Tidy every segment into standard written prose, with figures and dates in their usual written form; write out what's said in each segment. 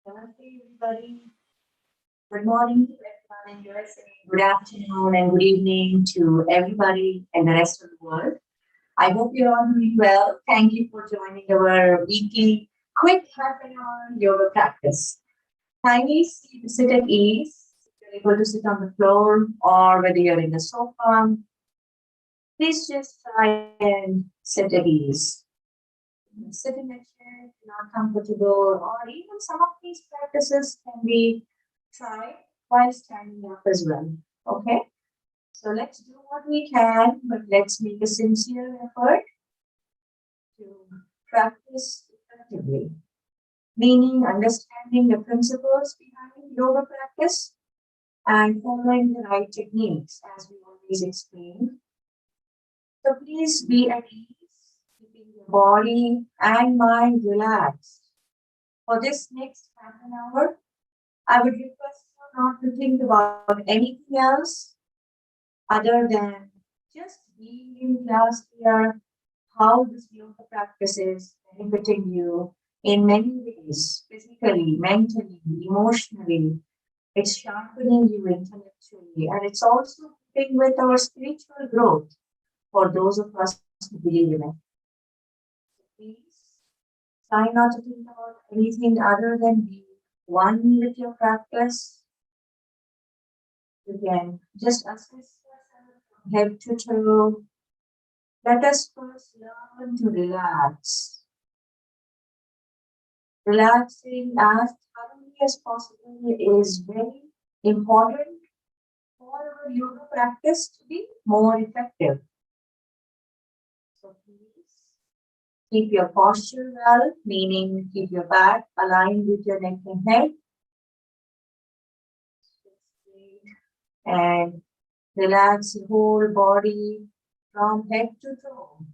Namaste, everybody. Good morning to everyone in USA. Good afternoon and good evening to everybody in the rest of the world. I hope you're all doing well. Thank you for joining our weekly quick half an hour yoga practice. Kindly sit at ease. If you're able to sit on the floor or whether you're in the sofa, please just try and sit at ease. Sit in a chair if you're not comfortable, or even some of these practices can be tried while standing up as well. Okay, so let's do what we can, but let's make a sincere effort to practice effectively, meaning understanding the principles behind yoga practice and following the right techniques, as we always explain. So please be at ease, keeping your body and mind relaxed. For this next half an hour, I would request you not to think about anything else other than just being just here, how this yoga practice is benefiting you in many ways, physically, mentally, emotionally. It's sharpening you intellectually, and it's also helping with our spiritual growth for those of us who believe in it. Please try not to think about anything other than being one with your practice. You can just assess yourself from head to toe. Let us first learn to relax. Relaxing as thoroughly as possible is very important for our yoga practice to be more effective. So please keep your posture well, meaning keep your back aligned with your neck and head. And relax your whole body from head to toe.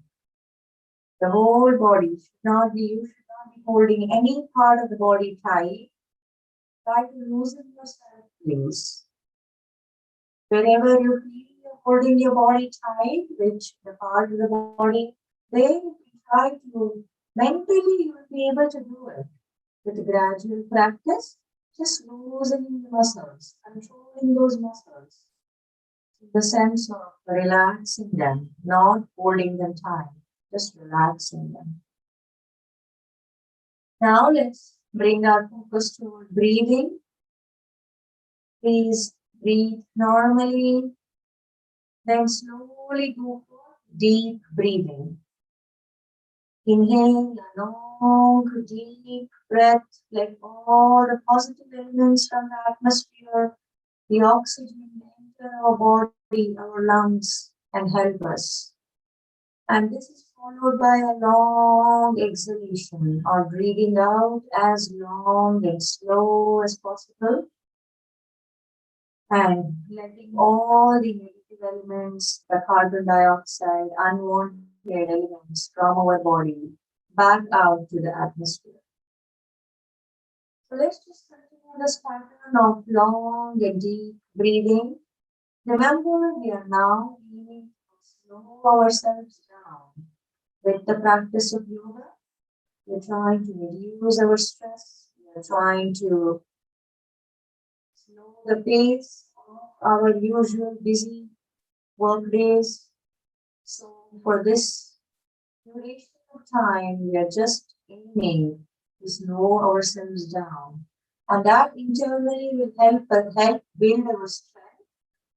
The whole body you should not be holding any part of the body tight. Try to loosen yourself, please. Wherever you feel you're holding your body tight, which the part of the body, then try to mentally you will be able to do it. With gradual practice, just loosening the muscles, controlling those muscles. The sense of relaxing them, not holding them tight, just relaxing them. Now let's bring our focus toward breathing. Please breathe normally, then slowly go for deep breathing. Inhale a long, deep breath, let all the positive elements from the atmosphere, the oxygen enter our body, our lungs, and help us. And this is followed by a long exhalation or breathing out as long and slow as possible. And letting all the negative elements, the carbon dioxide, unwanted elements from our body back out to the atmosphere. So let's just continue this pattern of long and deep breathing. Remember, we are now aiming to slow ourselves down. With the practice of yoga, we're trying to reduce our stress. We're trying to slow the pace of our usual busy work days. So for this duration of time, we are just aiming to slow ourselves down. And that internally will help build our strength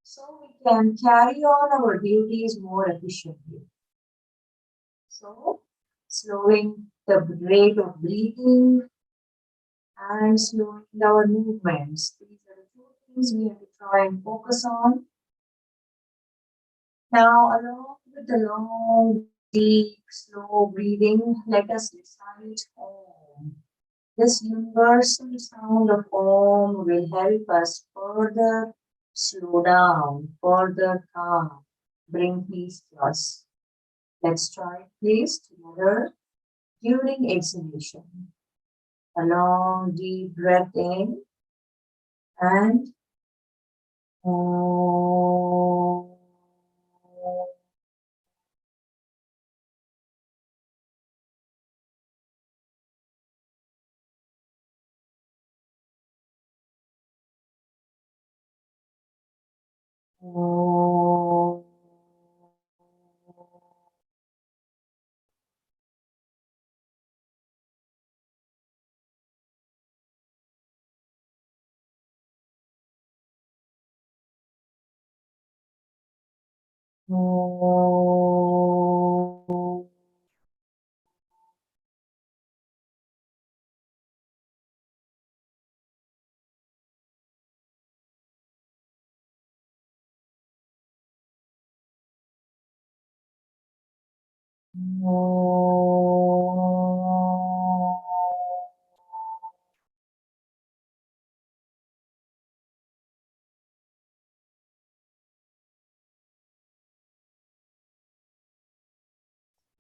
so we can carry on our duties more efficiently. So slowing the rate of breathing and slowing our movements. These are the two things we have to try and focus on. Now, along with the long, deep, slow breathing, let us recite Om. This universal sound of Om will help us further slow down, further calm, bring peace to us. Let's try it, please, together during exhalation. A long, deep breath in and Om. Om. Om.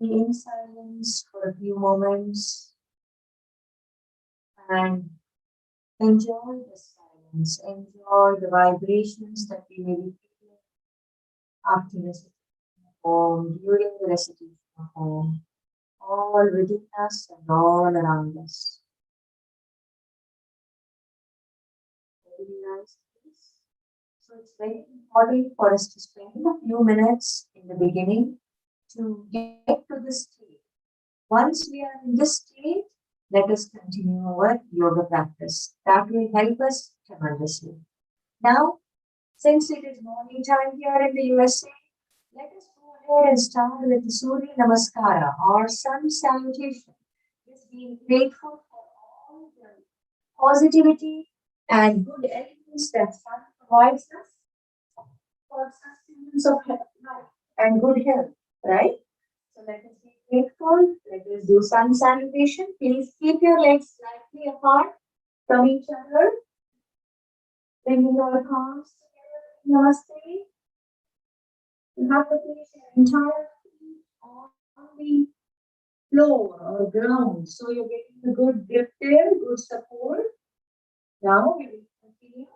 Be in silence for a few moments and enjoy the silence. Enjoy the vibrations that we may be feeling after recitation of Om, during the recitation of Om, all within us and all around us. Very nice, please. So it's very important for us to spend a few minutes in the beginning to get to this state. Once we are in this state, let us continue our yoga practice. That will help us tremendously. Now, since it is morning time here in the USA, let us go ahead and start with the Surya Namaskara or sun salutation. Just being grateful for all the positivity and good elements that sun provides us for sustenance of life and good health, right? So let us be grateful. Let us do sun salutation. Please keep your legs slightly apart from each other. Bringing your palms together. Namaste. You have to place your entire feet on the floor or ground. So you're getting a good grip there, good support. Now we will continue.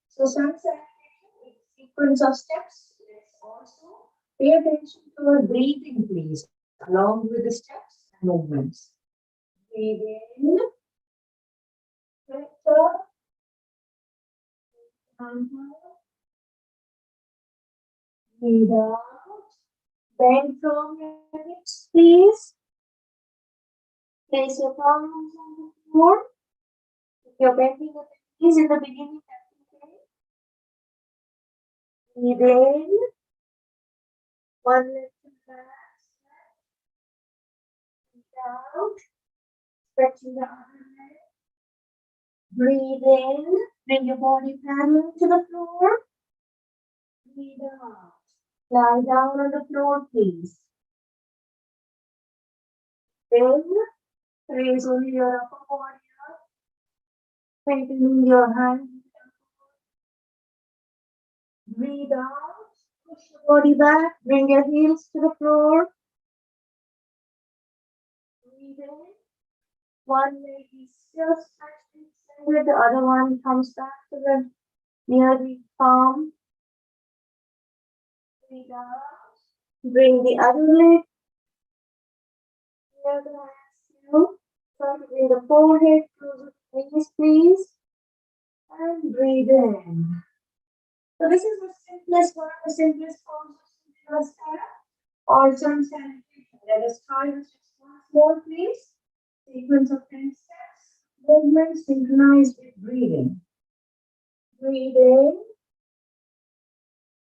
So sun salutation is a sequence of steps. Let's also pay attention to our breathing, please, along with the steps and movements. Breathe in, stretch up, inhale, breathe out, bend from your hips, please. Place your palms on the floor. If you're bending at the knees in the beginning, that's okay. Breathe in, one leg to the back, breathe out, stretching the other leg. Breathe in, bring your body parallel to the floor. Breathe out. Lie down on the floor, please. Then raise only your upper body up, straightening your hands. Breathe out. Push your body back. Bring your heels to the floor. Breathe in. One leg is still stretched extended. The other one comes back to the near the palm. Breathe out. Bring the other leg near the hands too. Try to bring the forehead closer to the knees, please. And breathe in. So this is the simplest, one of the simplest forms of Namaskara or sun salutation. Let us try this once more, please. Sequence of 10 steps. Movement synchronized with breathing. Breathe in.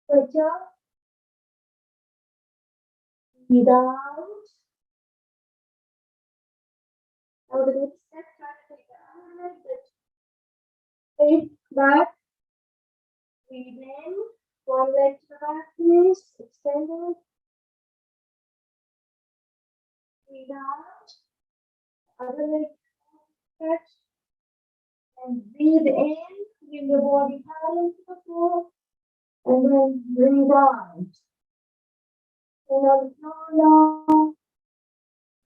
Stretch up. Breathe out. Now the next step, try to take the other leg, straight back. Breathe in. One leg to the back, please. Extended. Breathe out. Other leg stretch. And breathe in. Bring your body parallel to the floor. And then breathe out. And on the floor now.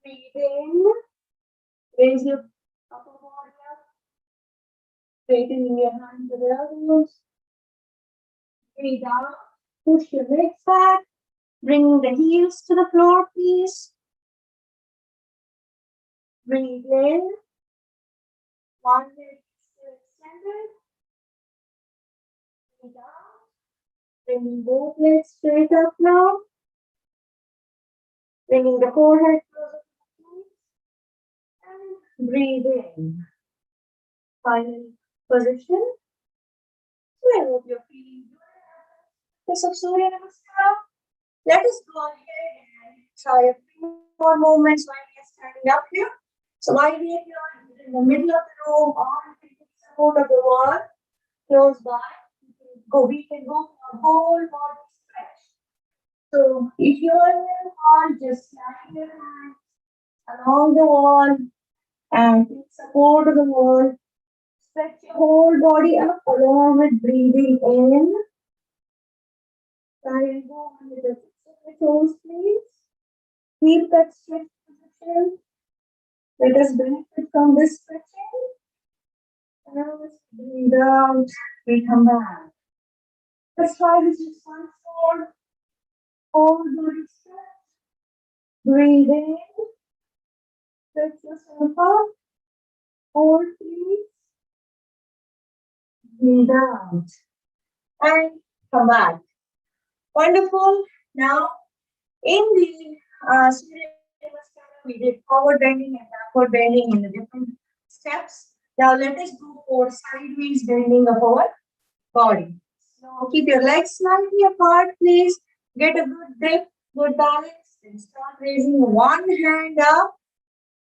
Breathe in. Raise your upper body up. Straightening your hands to the elbows. Breathe out. Push your legs back. Bring the heels to the floor, please. Breathe in. One leg still extended. Breathe out. Bringing both legs straight up now. Bringing the forehead closer to the feet. And breathe in. Final position. So I hope you're feeling good. This of Surya Namaskar. Let us go ahead and try a few more moments while we are standing up here. So while we are here in the middle of the room or in the support of the wall, close by, we can go for a whole body stretch. So if you are in the wall, just slide your hands along the wall and take support of the wall. Stretch your whole body up along with breathing in. Try and go on with the toes, please. Keep that stretch position. Let us benefit from this stretching. And let's breathe out. We come back. Let's try this just once more. Whole body stretch. Breathe in. Stretch yourself up. Hold, please. Breathe out. And come back. Wonderful. Now, in the Surya Namaskara, we did forward bending and backward bending in the different steps. Now, let us go for sideways bending of our body. So, keep your legs slightly apart, please. Get a good grip, good balance, and start raising one hand up.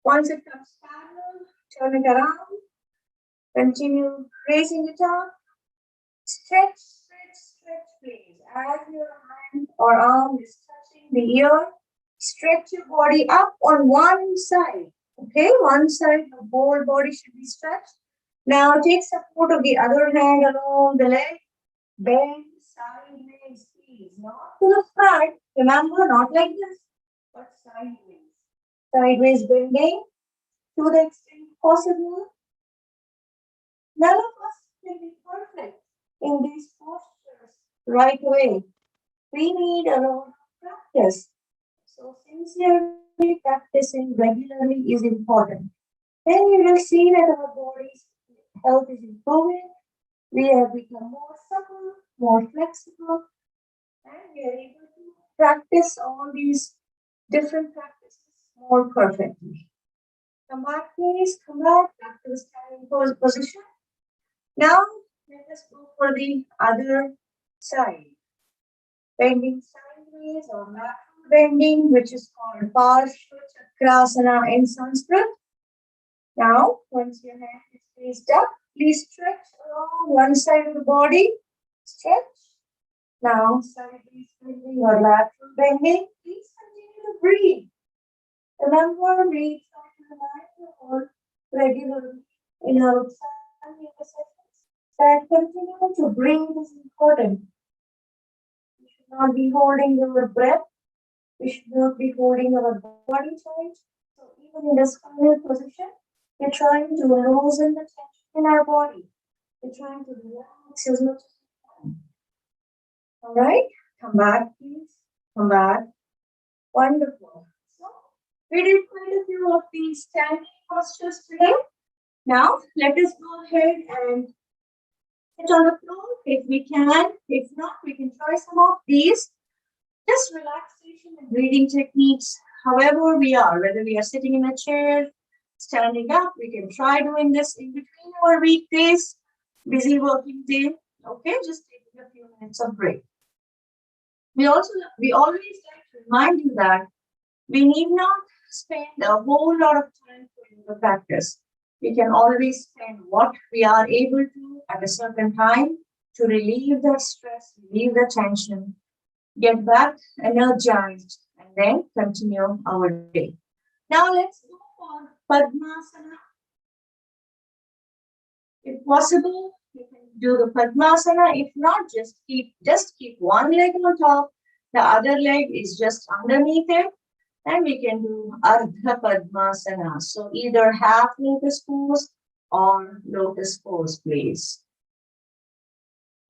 Once it comes parallel, turn it around. Continue raising it up. Stretch, stretch, stretch, please. As your hand or arm is touching the ear, stretch your body up on one side. Okay, one side, the whole body should be stretched. Now take support of the other hand along the leg. Bend sideways, please. Not to the front. Remember, not like this, but sideways. Sideways bending to the extent possible. None of us can be perfect in these postures right away. We need a lot of practice. So sincerely practicing regularly is important. Then you will see that our body's health is improving. We have become more supple, more flexible, and we are able to practice all these different practices more perfectly. Come back, please. Come back to the standing position. Now, let us go for the other side. Bending sideways or lateral bending, which is called Parshva Chakrasana in Sanskrit. Now, once your hand is raised up, please stretch along one side of the body. Stretch. Now, sideways bending or lateral bending. Please continue to breathe. Remember, we try to remind you regularly in our standing sessions that continuing to breathe is important. We should not be holding our breath. We should not be holding our body tight. So even in this final position, we're trying to loosen the tension in our body. We're trying to relax as much as we can. All right, come back, please. Come back. Wonderful. So we did quite a few of these standing postures today. Now let us go ahead and sit on the floor if we can. If not, we can try some of these. Just relaxation and breathing techniques, however we are, whether we are sitting in a chair, standing up, we can try doing this in between our weekdays, busy working day. Okay, just taking a few minutes of break. We always like to remind you that we need not spend a whole lot of time doing the practice. We can always spend what we are able to at a certain time to relieve the stress, relieve the tension, get back energized, and then continue our day. Now let's go for Padmasana. If possible, you can do the Padmasana. If not, just keep one leg on top, the other leg is just underneath it, and we can do Ardha Padmasana. So either half lotus pose or lotus pose, please.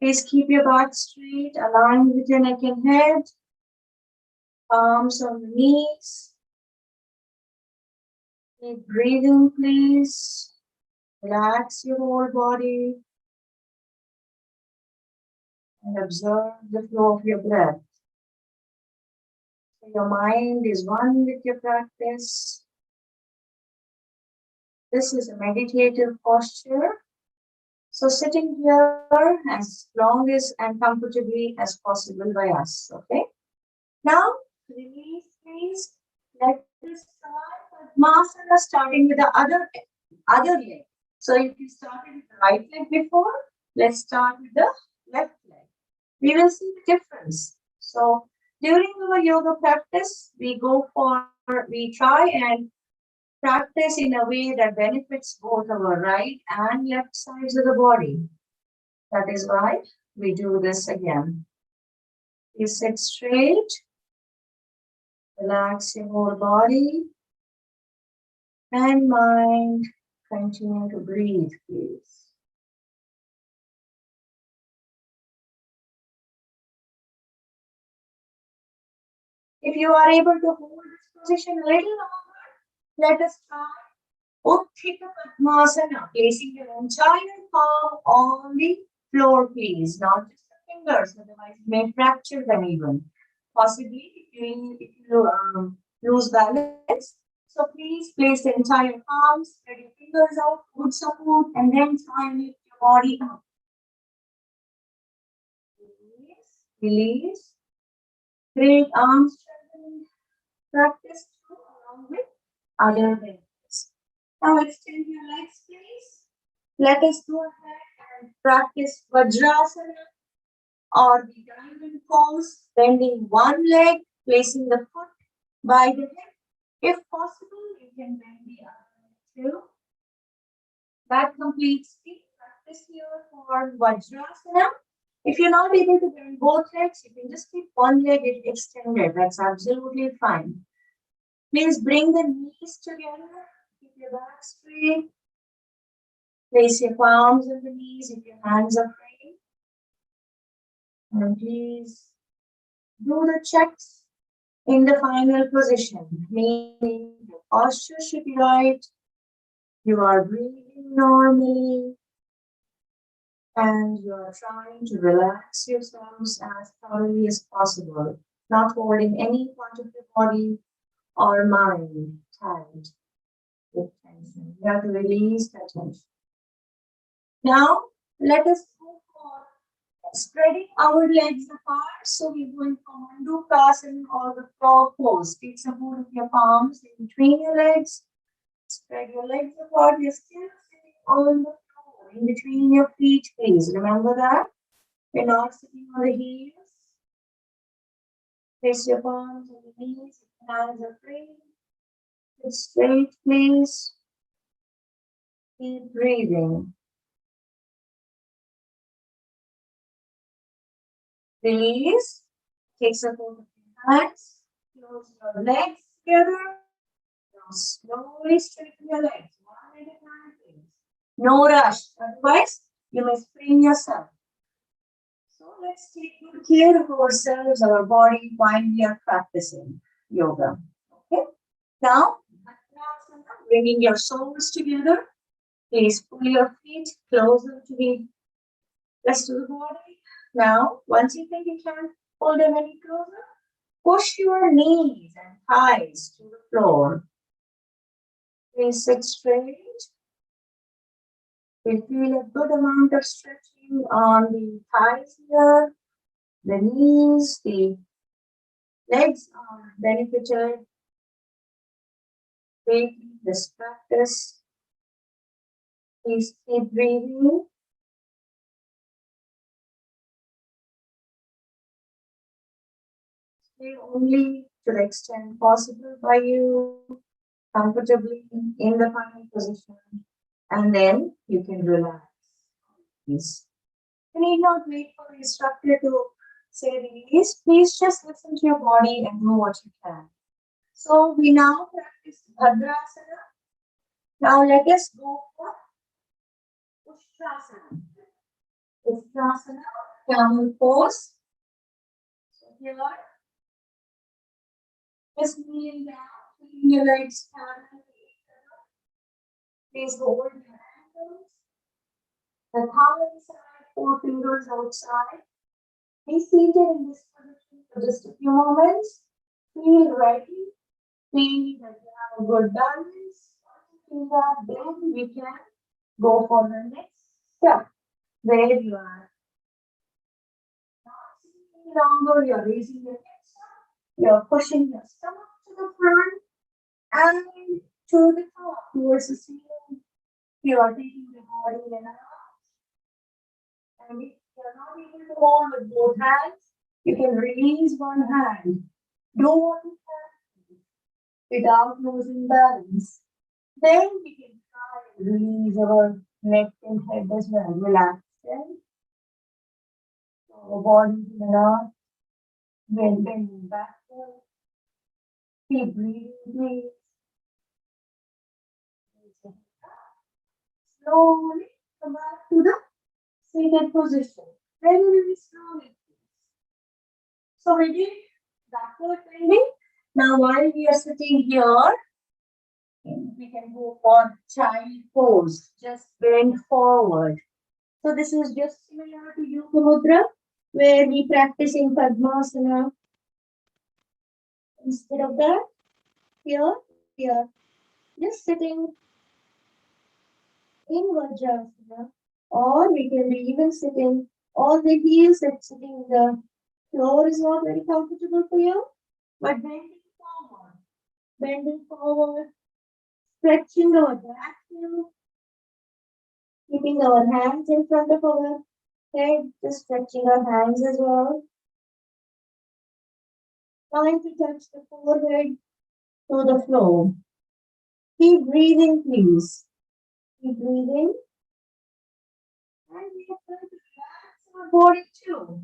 Please keep your back straight, aligned with your neck and head. Palms on the knees. Keep breathing, please. Relax your whole body. and observe the flow of your breath. So your mind is one with your practice. This is a meditative posture. So sitting here as long as and comfortably as possible by us, okay? Now, release please. Let us start Padmasana starting with the other leg. So if you started with the right leg before, let's start with the left leg. We will see the difference. So during our yoga practice, we try and practice in a way that benefits both our right and left sides of the body. That is why we do this again. You sit straight, relax your whole body and mind. Continue to breathe, please. If you are able to hold this position a little longer, let us try Untitled Padmasana, placing your entire palm on the floor, please, not just the fingers, otherwise you may fracture them even. Possibly, if you lose balance, so please place the entire palm, spread your fingers out, good support, and then try and lift your body up. Release. Great arm strengthening practice too, along with other benefits. Now extend your legs, please. Let us go ahead and practice Vajrasana or the diamond pose, bending one leg, placing the foot by the hip. If possible, you can bend the other leg too. That completes the practice here for Vajrasana. If you're not able to bend both legs, you can just keep one leg extended. That's absolutely fine. Please bring the knees together. Keep your back straight. Place your palms on the knees if your hands are free. And please do the checks in the final position, meaning your posture should be right. You are breathing normally. And you are trying to relax yourselves as thoroughly as possible, not holding any part of your body or mind tight with tension. You have to release that tension. Now, let us go for spreading our legs apart. So we're going for Mandukasana or the frog pose. Take support of your palms in between your legs. Spread your legs apart. You're still sitting on the floor in between your feet, please. Remember that. We're not sitting on the heels. Place your palms on the knees. Hands are free. Sit straight, please. Keep breathing. Release. Take support of your hands. Close your legs together. Now slowly straighten your legs. One at a time, please. No rush. Otherwise, you may sprain yourself. So let's take good care of ourselves, our body, while we are practicing yoga. Okay. Now, bringing your soles together. Please pull your feet closer to the rest of the body. Now, once you think you can pull them any closer, push your knees and thighs to the floor. Please sit straight. We feel a good amount of stretching on the thighs here, the knees, the legs are benefited greatly this practice. Please keep breathing. Stay only to the extent possible by you, comfortably in the final position, and then you can relax. Please. You need not wait for the instructor to say release. Please just listen to your body and do what you can. So we now practice Bhadrasana. Now let us go for Ustrasana. Ustrasana, camel pose. So here, just kneeling down, keeping your legs parallel to each other. Please hold your ankles. The thumb inside, four fingers outside. Be seated in this position for just a few moments. Feel ready. Feel that you have a good balance. Feel that then we can go for the next step where you are not sitting longer, you're raising your hips up, you're pushing your stomach to the front and to the top towards the ceiling. You are taking the body in and out. And if you're not able to hold with both hands, you can release one hand. Do one hand without losing balance. Then we can try and release our neck and head as well. Relax them. Our body in and out. Then bending backward. Keep breathing, please. Slowly come back to the seated position. Very, very slowly. So we did backward bending. Now while we are sitting here, we can go for child pose. Just bend forward. So this is just similar to Yoga Mudra, where we practice in Padmasana. Instead of that, here we are just sitting in Vajrasana, or we can be even sitting on the heels and sitting the floor is not very comfortable for you, but bending forward, stretching our back heel, keeping our hands in front of our head, just stretching our hands as well. Trying to touch the forehead to the floor. Keep breathing, please. Keep breathing. And we are going to relax our body too.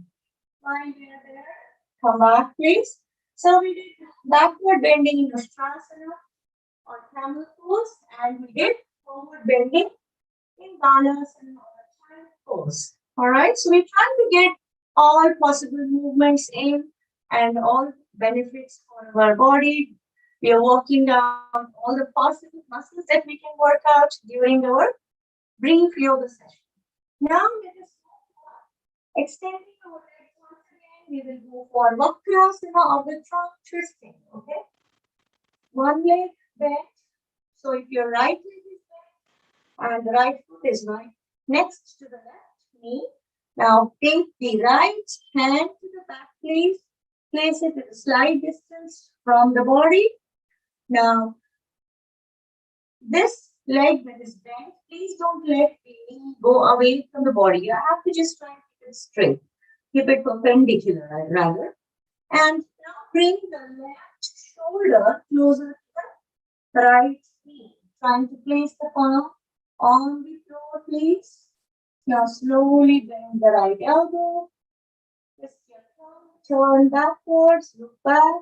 While we are there, come back, please. So we did backward bending in Ustrasana or camel pose, and we did forward bending in Balasana or child pose. All right, so we're trying to get all possible movements in and all benefits for our body. We are working down all the possible muscles that we can work out during our brief yoga session. Now let us go extending our legs once again. We will go for Vakrasana of the trunk twisting. Okay, one leg bent. So if your right leg is bent and the right foot is right next to the left knee, now take the right hand to the back, please. Place it at a slight distance from the body. Now, this leg that is bent, please don't let the knee go away from the body. You have to just try and keep it straight. Keep it perpendicular, rather. And now bring the left shoulder closer to the right knee. Trying to place the palm on the floor, please. Now slowly bend the right elbow. Twist your thumb, turn backwards, look back.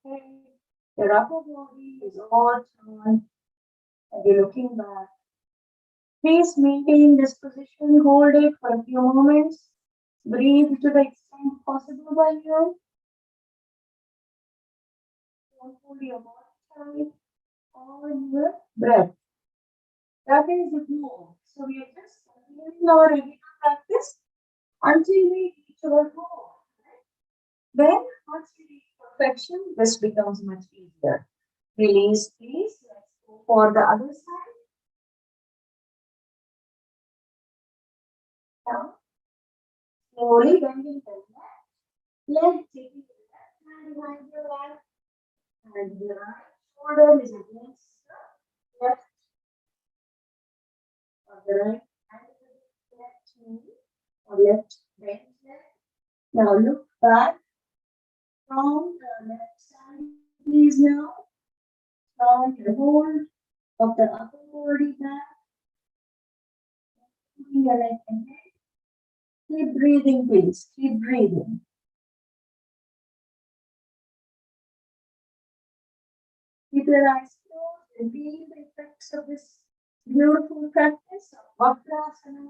Okay. Your upper body is all turned and you're looking back. Please maintain this position, hold it for a few moments. Breathe to the extent possible by you. Don't hold your body tight on your breath. That is the goal. So we are just continuing our regular practice until we reach our goal. Then, once we reach perfection, this becomes much easier. Release, please. Let's go for the other side. Now, slowly bending the left leg, taking the left hand behind your back, and the right shoulder is against the left or the right hand, left knee or left bent leg. Now look back from the left side, please now. Strong your hold of the upper body back. Keeping your neck and head. Keep breathing, please. Keep breathing. Keep your eyes closed and feel the effects of this beautiful practice of Vakrasana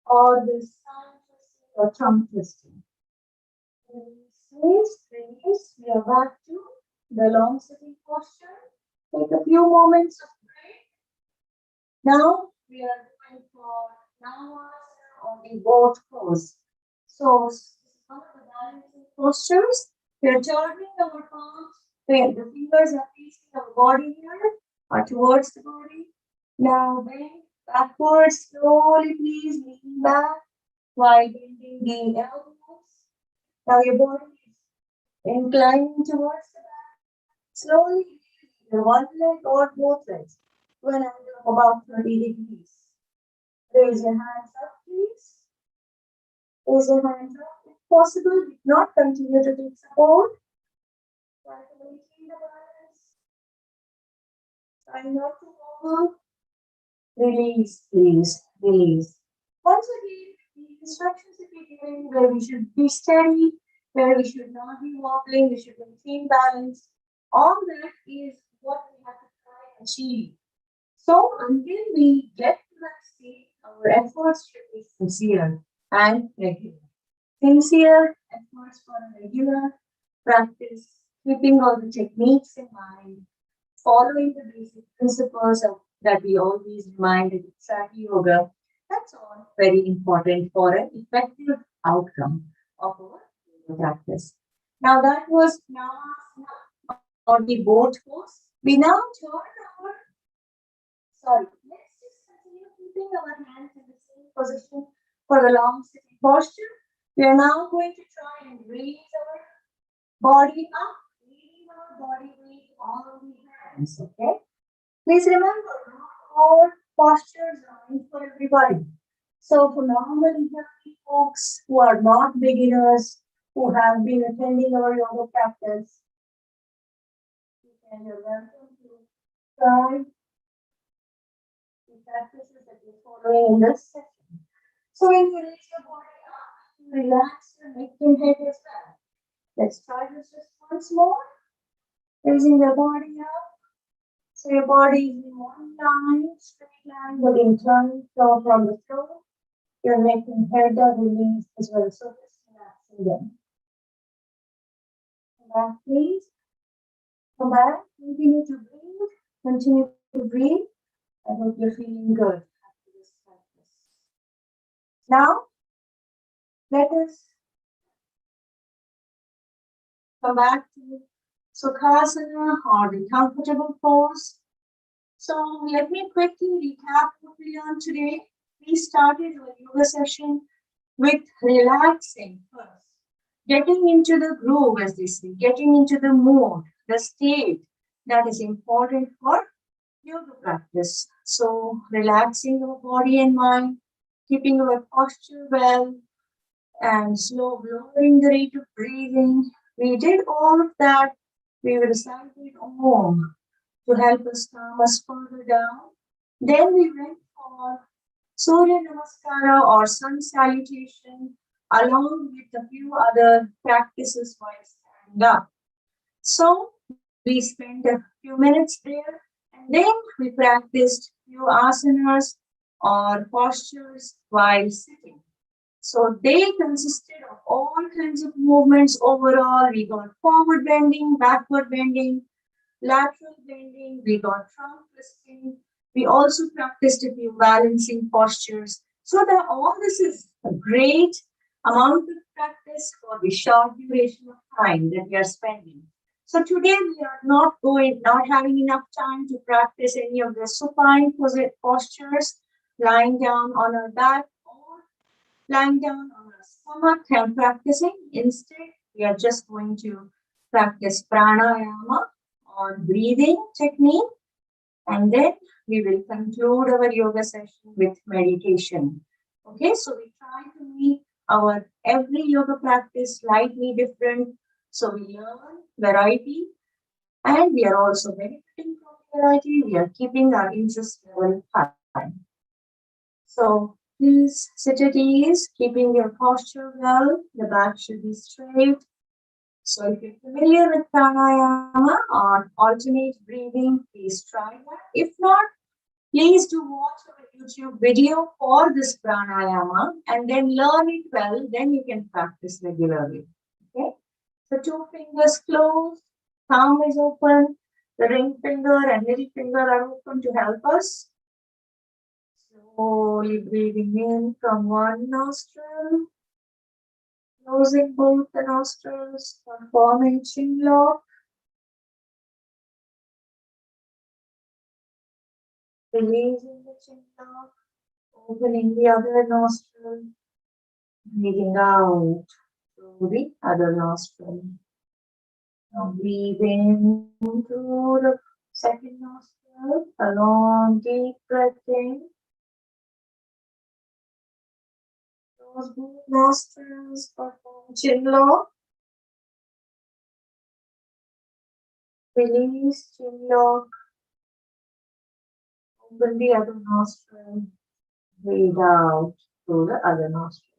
or this side twisting or tongue twisting. Release. We are back to the long sitting posture. Take a few moments of break. Now we are going for Navasana on the boat pose. So, this is one of the balancing postures. We are turning our palms, where the fingers are facing our body here or towards the body. Now bend backwards slowly, please, lean back while bending the elbows. Now your body is inclining towards the back. Slowly release your one leg or both legs to an angle of about 30 degrees. Raise your hands up, please. Raise your hands up if possible. If not, continue to take support. Try to maintain the balance. Try not to wobble. Release, please. Release. Once again, the instructions that we're giving where we should be steady, where we should not be wobbling, we should maintain balance. All that is what we have to try and achieve. So until we get to that state, our efforts should be sincere and regular. Sincere efforts for a regular practice, keeping all the techniques in mind, following the basic principles of that we always remind in Sati Yoga. That's all very important for an effective outcome of our yoga practice. Now that was Namasana or the boat pose. We now turn our let's just continue keeping our hands in the same position for the long sitting posture. We are now going to try and raise our body up, leaving our body weight on the hands, okay? Please remember, not all postures are meant for everybody. So for normally healthy folks who are not beginners, who have been attending our yoga practice, you're welcome to try the practices that you're following in this session. So when you raise your body up, relax your neck and head as well. Let's try this just once more. Raising your body up. So your body is in one line, straight line, but inclined from the floor. Your neck and head are released as well. So just relaxing them. Come back, please. Come back. Continue to breathe. Continue to breathe. I hope you're feeling good after this practice. Now, let us come back to Sukhasana or the comfortable pose. So let me quickly recap what we learned today. We started our yoga session with relaxing first, getting into the groove, as they say, getting into the mood, the state that is important for yoga practice. So relaxing our body and mind, keeping our posture well, and lowering the rate of breathing. We did all of that. We recited Om to help us calm us further down. Then we went for Surya Namaskara or Sun Salutation, along with a few other practices while standing up. So we spent a few minutes there, and then we practiced few asanas or postures while sitting. So they consisted of all kinds of movements overall. We got forward bending, backward bending, lateral bending, we got trunk twisting. We also practiced a few balancing postures. So that all this is a great amount of practice for the short duration of time that we are spending. So today we are not having enough time to practice any of the supine postures, lying down on our back or lying down on our stomach and practicing. Instead, we are just going to practice pranayama or breathing technique, and then we will conclude our yoga session with meditation. Okay, so we try to make our every yoga practice slightly different. So we learn variety, and we are also benefiting from variety. We are keeping our interest level high. So please sit at ease, keeping your posture well. The back should be straight. So if you're familiar with pranayama or alternate breathing, please try that. If not, please do watch our YouTube video for this pranayama and then learn it well. Then you can practice regularly. Okay. So 2 fingers closed, thumb is open, the ring finger and middle finger are open to help us. Slowly breathing in from one nostril, closing both the nostrils, forming chin lock, releasing the chin lock, opening the other nostril, breathing out through the other nostril. Now breathe in through the second nostril, a long deep breath in. Close both nostrils, perform chin lock. Release chin lock. Open the other nostril. Breathe out through the other nostril.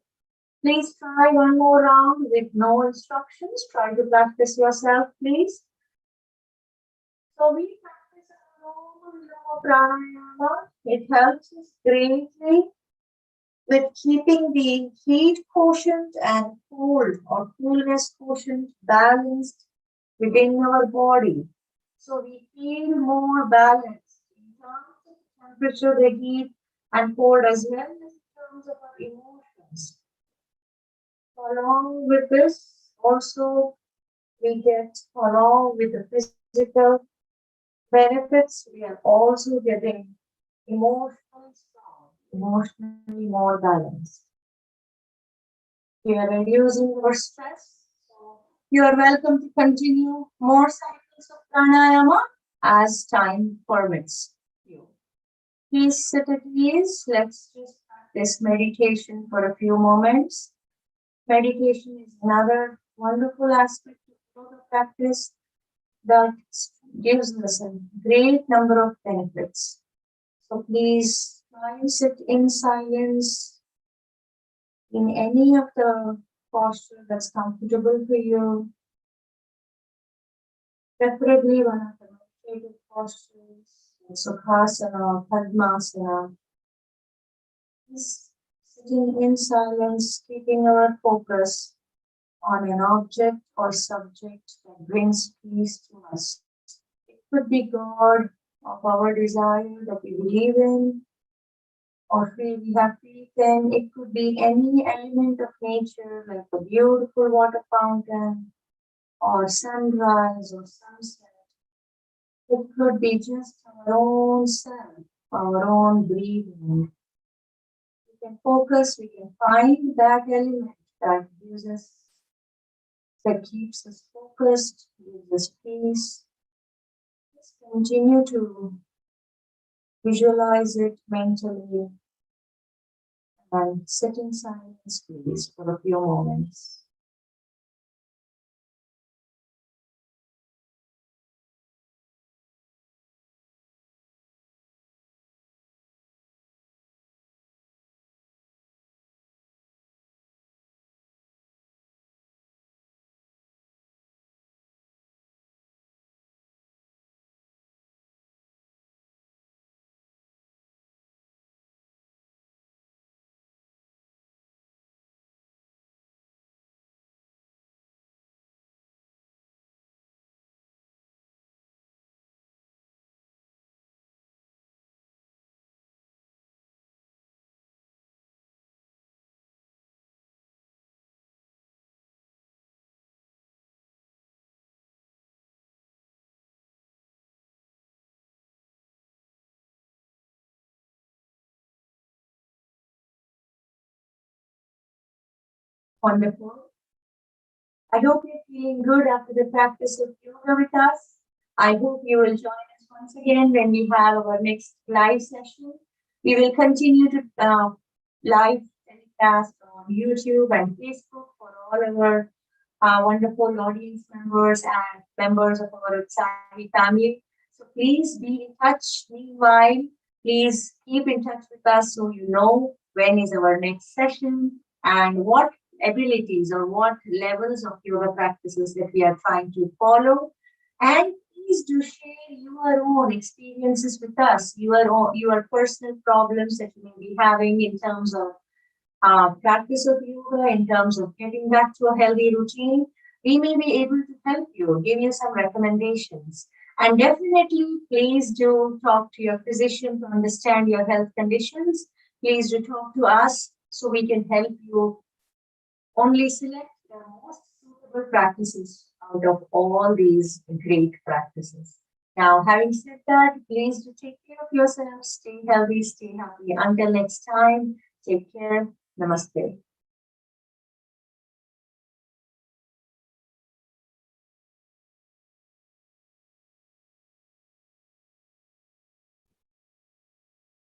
Please try one more round with no instructions. Try to practice yourself, please. So we practice a normal pranayama. It helps us greatly with keeping the heat quotient and cold or coolness quotient balanced within our body. So we feel more balanced in terms of temperature, the heat, and cold, as well as in terms of our emotions. Along with this, also we get, along with the physical benefits, we are also getting emotionally strong, emotionally more balanced. We are reducing our stress. So you are welcome to continue more cycles of pranayama as time permits you. Please sit at ease. Let's just practice meditation for a few moments. Meditation is another wonderful aspect of yoga practice that gives us a great number of benefits. So please try and sit in silence in any of the posture that's comfortable for you. Preferably one of the meditative postures, Sukhasana, Padmasana. Just sitting in silence, keeping our focus on an object or subject that brings peace to us. It could be God of our desire that we believe in, or we have faith in. It could be any element of nature, like a beautiful water fountain, or sunrise, or sunset. It could be just our own self, our own breathing. We can focus, we can find that element that gives us, that keeps us focused, gives us peace. Just continue to visualize it mentally and sit in silence, please, for a few moments. Wonderful. I hope you're feeling good after the practice of yoga with us. I hope you will join us once again when we have our next live session. We will continue to live telecast on YouTube and Facebook for all our wonderful audience members and members of our Savvy family. So please be in touch. Meanwhile, please keep in touch with us so you know when is our next session and what abilities or what levels of yoga practices that we are trying to follow. And please do share your own experiences with us, your personal problems that you may be having in terms of practice of yoga, in terms of getting back to a healthy routine. We may be able to help you, give you some recommendations. And definitely, please do talk to your physician to understand your health conditions. Please do talk to us so we can help you only select the most suitable practices out of all these great practices. Now, having said that, please do take care of yourself, stay healthy, stay happy. Until next time, take care. Namaste.